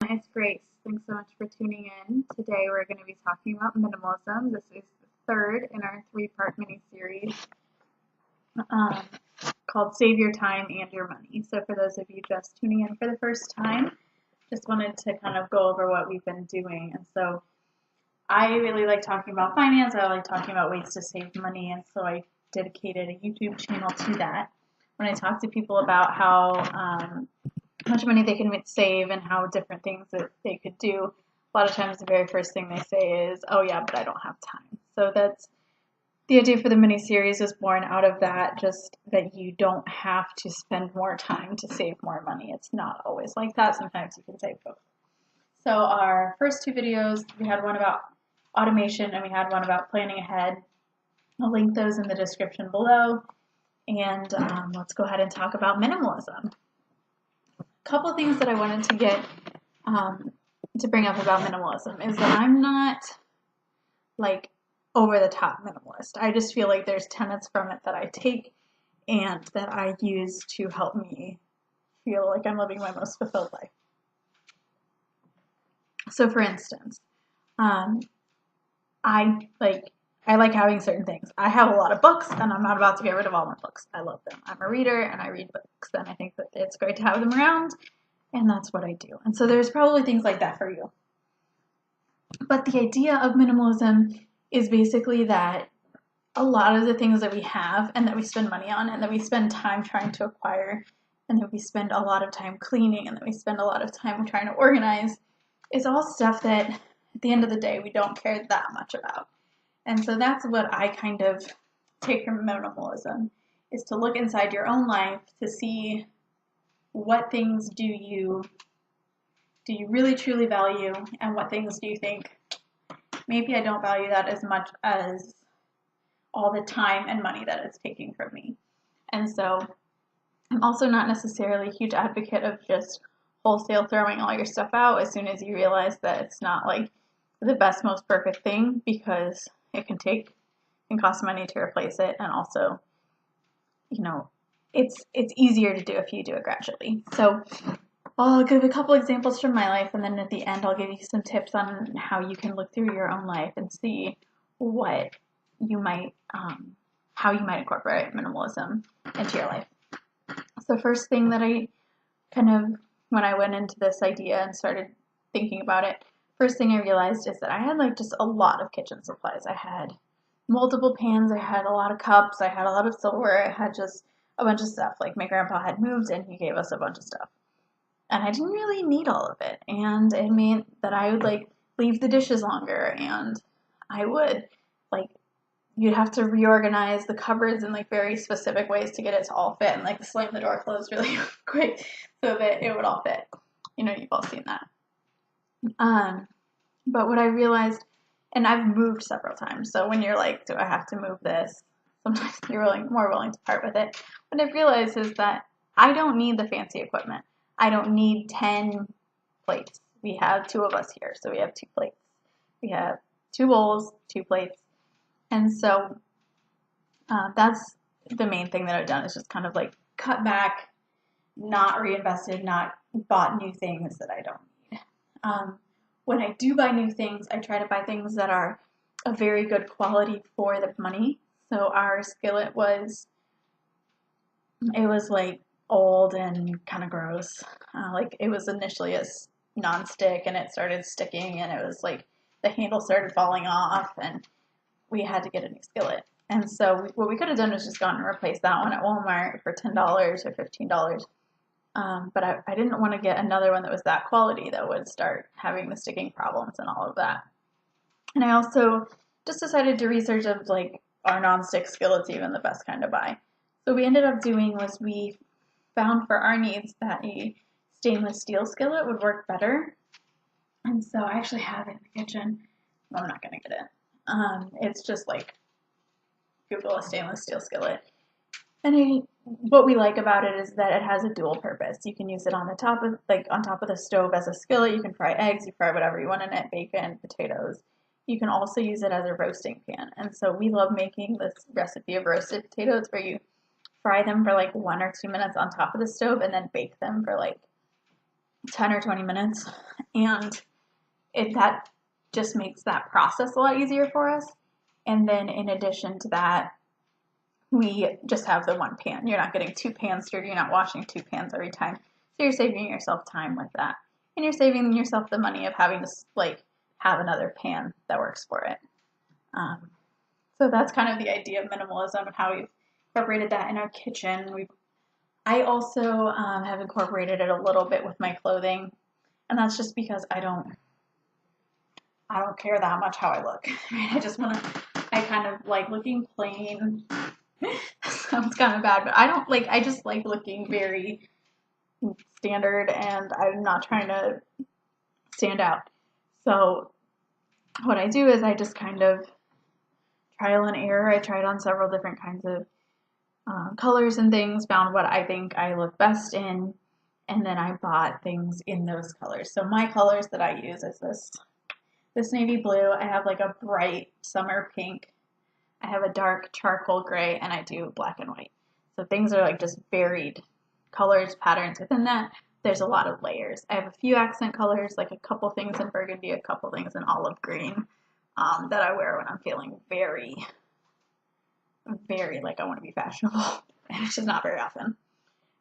It's Grace. Thanks so much for tuning in. Today we're going to be talking about minimalism. This is the third in our three-part mini-series um, called Save Your Time and Your Money. So for those of you just tuning in for the first time, just wanted to kind of go over what we've been doing. And so I really like talking about finance. I like talking about ways to save money. And so I dedicated a YouTube channel to that. When I talk to people about how much money they can save and how different things that they could do, a lot of times the very first thing they say is, oh yeah, but I don't have time. So that's the idea for the mini series is born out of that, just that you don't have to spend more time to save more money. It's not always like that. Sometimes you can save both. So our first two videos, we had one about automation and we had one about planning ahead. I'll link those in the description below. And let's go ahead and talk about minimalism. Couple things that I wanted to get to bring up about minimalism is that I'm not like over the top minimalist. I just feel like there's tenets from it that I take and that I use to help me feel like I'm living my most fulfilled life. So for instance, I like having certain things. I have a lot of books and I'm not about to get rid of all my books. I love them. I'm a reader and I read books and I think that it's great to have them around. And that's what I do. And so there's probably things like that for you. But the idea of minimalism is basically that a lot of the things that we have and that we spend money on and that we spend time trying to acquire and that we spend a lot of time cleaning and that we spend a lot of time trying to organize is all stuff that at the end of the day we don't care that much about. And so that's what I kind of take from minimalism, is to look inside your own life to see what things do you really truly value and what things do you think maybe I don't value that as much as all the time and money that it's taking from me. And so I'm also not necessarily a huge advocate of just wholesale throwing all your stuff out as soon as you realize that it's not like the best, most perfect thing, because it can cost money to replace it. And also, it's easier to do if you do it gradually. So I'll give a couple examples from my life, and then at the end I'll give you some tips on how you can look through your own life and see what you might, how you might incorporate minimalism into your life. So the first thing that I when I went into this idea and started thinking about it, first thing I realized is that I had just a lot of kitchen supplies. I had multiple pans, I had a lot of cups, I had a lot of silverware, I had just a bunch of stuff. Like my grandpa had moved and he gave us a bunch of stuff. And I didn't really need all of it. And it meant that I would leave the dishes longer, and I would you'd have to reorganize the cupboards in very specific ways to get it to all fit, and slam the door closed really quick so that it would all fit. You've all seen that. But what I realized, and I've moved several times, so when you're like, do I have to move this? Sometimes you're more willing to part with it. What I've realized is that I don't need the fancy equipment. I don't need 10 plates. We have 2 of us here, so we have 2 plates. We have 2 bowls, 2 plates. And so that's the main thing that I've done, is just kind of cut back, not reinvested, not bought new things that I don't need. When I do buy new things, I try to buy things that are of very good quality for the money. So our skillet was old and kind of gross. It was initially a non-stick and it started sticking, and it was the handle started falling off and we had to get a new skillet. And so what we could have done was just gone and replaced that one at Walmart for $10 or $15. But I didn't want to get another one that was that quality that would start having the sticking problems and all of that. And I also just decided to research of are non-stick skillets even the best kind to buy. So what we ended up doing was we found for our needs that a stainless steel skillet would work better. And so I actually have it in the kitchen. I'm not going to get it. It's just Google a stainless steel skillet. And what we like about it is that it has a dual purpose. You can use it on the top of the stove as a skillet. You can fry eggs, you fry whatever you want in it, bacon, potatoes. You can also use it as a roasting pan. And so we love making this recipe of roasted potatoes where you fry them for 1 or 2 minutes on top of the stove and then bake them for 10 or 20 minutes. And that just makes that process a lot easier for us. And then in addition to that, we just have the one pan. You're not getting two pans stirred. You're not washing two pans every time. So you're saving yourself time with that. And you're saving yourself the money of having to have another pan that works for it. So that's kind of the idea of minimalism and how we've incorporated that in our kitchen. I also have incorporated it a little bit with my clothing, and that's just because I don't care that much how I look. I kind of like looking plain. Sounds kind of bad, but I just like looking very standard, and I'm not trying to stand out. So what I do is I just kind of trial and error. I tried on several different kinds of colors and things, found what I think I look best in, and then I bought things in those colors. So my colors that I use is this navy blue. I have like a bright summer pink. I have a dark charcoal gray, and I do black and white. So things are like just varied colors, patterns within that. There's a lot of layers. I have a few accent colors, like a couple things in burgundy, a couple things in olive green that I wear when I'm feeling very, very like I want to be fashionable. And it's just not very often.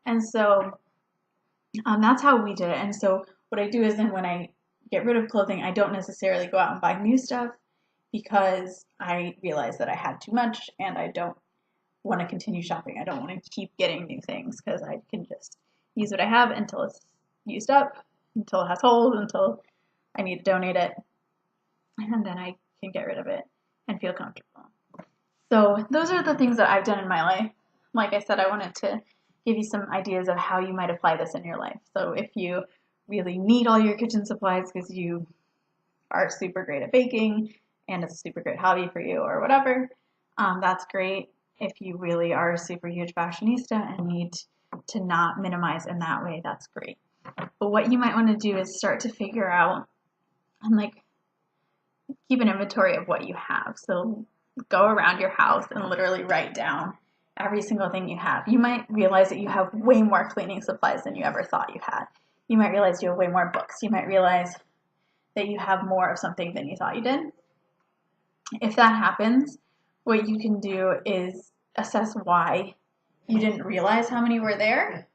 And so that's how we did it. And so what I do is then when I get rid of clothing, I don't necessarily go out and buy new stuff because I realize that I had too much and I don't want to continue shopping. I don't want to keep getting new things because I can just use what I have until it's used up, until it has holes, until I need to donate it, and then I can get rid of it and feel comfortable. So those are the things that I've done in my life. Like I said, I wanted to give you some ideas of how you might apply this in your life. So if you really need all your kitchen supplies because you are super great at baking and it's a super great hobby for you or whatever, that's great. If you really are a super huge fashionista and need to not minimize in that way, that's great. But what you might want to do is start to figure out and like keep an inventory of what you have. So go around your house and literally write down every single thing you have. You might realize that you have way more cleaning supplies than you ever thought you had. You might realize you have way more books. You might realize that you have more of something than you thought you did. If that happens, what you can do is assess why you didn't realize how many were there.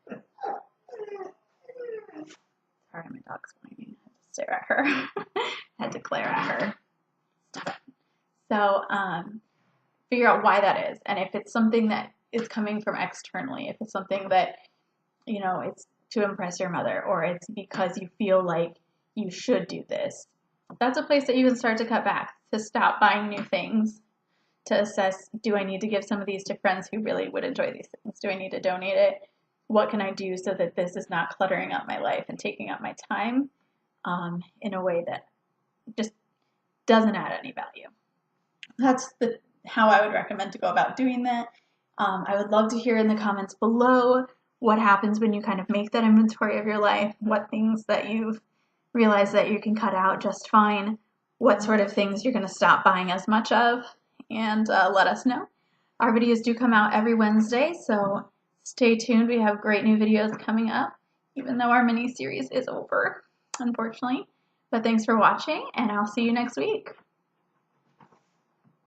Sorry, my dog's whining. I had to stare at her. I had to glare at her. Stop it. So figure out why that is. And if it's something that is coming from externally, if it's something that, it's to impress your mother, or it's because you feel like you should do this, that's a place that you can start to cut back, to stop buying new things, to assess, do I need to give some of these to friends who really would enjoy these things? Do I need to donate it? What can I do so that this is not cluttering up my life and taking up my time in a way that just doesn't add any value? That's how I would recommend to go about doing that. I would love to hear in the comments below what happens when you kind of make that inventory of your life, what things that you've realized that you can cut out just fine, what sort of things you're going to stop buying as much of, and let us know. Our videos do come out every Wednesday, so stay tuned. We have great new videos coming up, even though our mini series is over, unfortunately. But thanks for watching, and I'll see you next week.